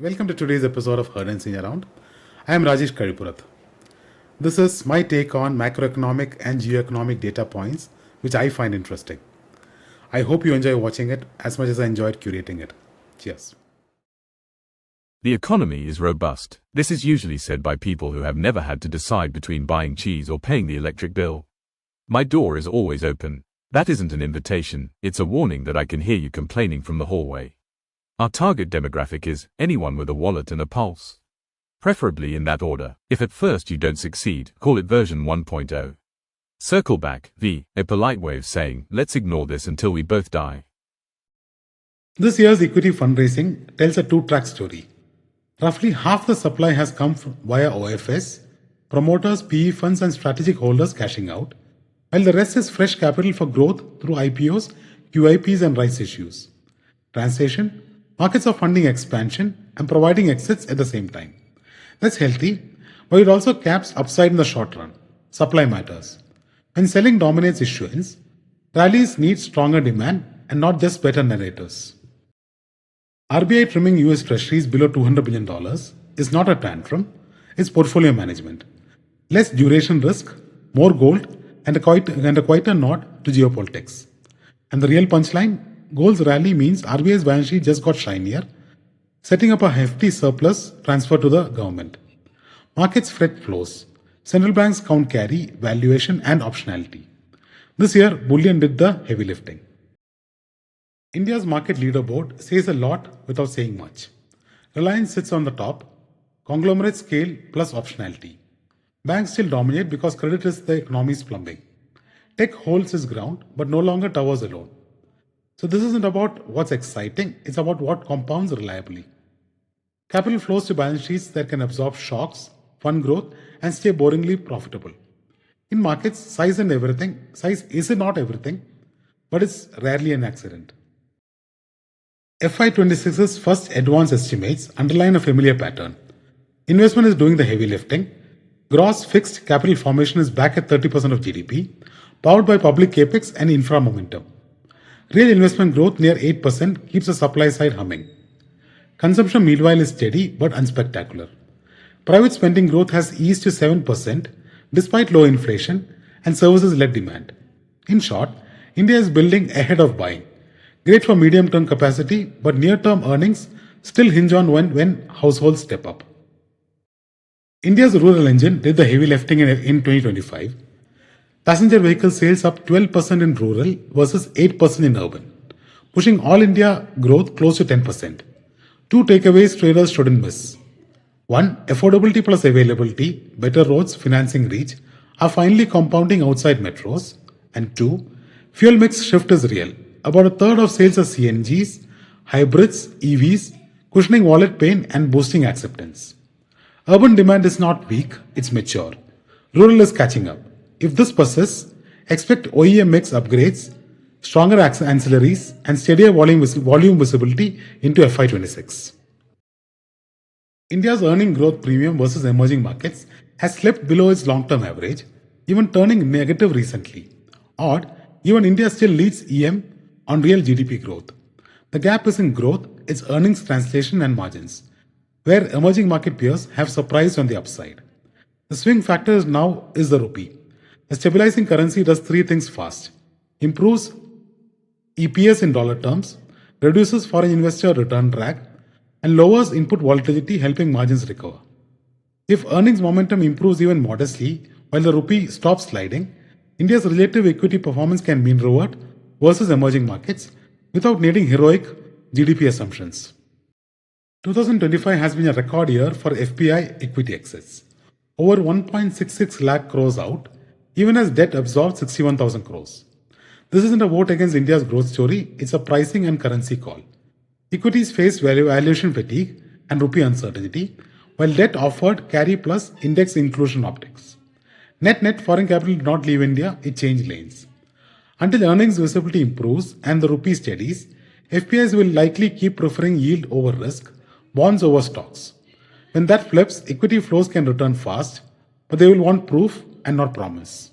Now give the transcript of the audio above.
Welcome to today's episode of Heard and Seen Around. I am Rajesh Karipurath. This is my take on macroeconomic and geoeconomic data points which I find interesting. I hope you enjoy watching it as much as I enjoyed curating it. Cheers. The economy is robust. This is usually said by people who have never had to decide between buying cheese or paying the electric bill. My door is always open. That isn't an invitation, it's a warning that I can hear you complaining from the hallway. Our target demographic is anyone with a wallet and a pulse. Preferably in that order. If at first you don't succeed, call it version 1.0. Circle back, a polite way of saying, let's ignore this until we both die. This year's equity fundraising tells a two-track story. Roughly half the supply has come via OFS, promoters, PE funds and strategic holders cashing out, while the rest is fresh capital for growth through IPOs, QIPs and rights issues. Translation: markets are funding expansion and providing exits at the same time. That's healthy, but it also caps upside in the short run. Supply matters. When selling dominates issuance, rallies need stronger demand and not just better narrators. RBI trimming US Treasuries below $200 billion is not a tantrum, it's portfolio management. Less duration risk, more gold, and a quieter nod to geopolitics. And the real punchline? Gold's rally means RBI's balance sheet just got shinier, setting up a hefty surplus transfer to the government. Markets fret flows. Central banks count carry, valuation and optionality. This year, bullion did the heavy lifting. India's market leaderboard says a lot without saying much. Reliance sits on the top, conglomerate scale plus optionality. Banks still dominate because credit is the economy's plumbing. Tech holds its ground but no longer towers alone. So this isn't about what's exciting, it's about what compounds reliably. Capital flows to balance sheets that can absorb shocks, fund growth and stay boringly profitable. In markets, size is not everything, but it's rarely an accident. FY26's first advance estimates underline a familiar pattern. Investment is doing the heavy lifting. Gross fixed capital formation is back at 30% of GDP, powered by public Capex and infra momentum. Real investment growth near 8% keeps the supply side humming. Consumption meanwhile is steady but unspectacular. Private spending growth has eased to 7% despite low inflation and services-led demand. In short, India is building ahead of buying. Great for medium-term capacity, but near-term earnings still hinge on when households step up. India's rural engine did the heavy lifting in 2025. Passenger vehicle sales up 12% in rural versus 8% in urban, pushing all India growth close to 10%. Two takeaways traders shouldn't miss. One, affordability plus availability, better roads, financing reach are finally compounding outside metros. And two, fuel mix shift is real. About a third of sales are CNGs, hybrids, EVs, cushioning wallet pain and boosting acceptance. Urban demand is not weak, it's mature. Rural is catching up. If this persists, expect OEM mix upgrades, stronger ancillaries, and steadier volume visibility into FY26. India's earning growth premium versus emerging markets has slipped below its long-term average, even turning negative recently. Odd, even India still leads EM on real GDP growth. The gap is in growth, its earnings translation and margins, where emerging market peers have surprised on the upside. The swing factor now is the rupee. A stabilizing currency does three things fast: improves EPS in dollar terms, reduces foreign investor return drag, and lowers input volatility, helping margins recover. If earnings momentum improves even modestly while the rupee stops sliding, India's relative equity performance can mean revert versus emerging markets without needing heroic GDP assumptions. 2025 has been a record year for FPI equity exits. Over 1.66 lakh crores out, even as debt absorbed 61,000 crores. This isn't a vote against India's growth story, it's a pricing and currency call. Equities faced valuation fatigue and rupee uncertainty, while debt offered carry plus index inclusion optics. Net foreign capital did not leave India, it changed lanes. Until earnings visibility improves and the rupee steadies, FPIs will likely keep preferring yield over risk, bonds over stocks. When that flips, equity flows can return fast, but they will want proof and not promise.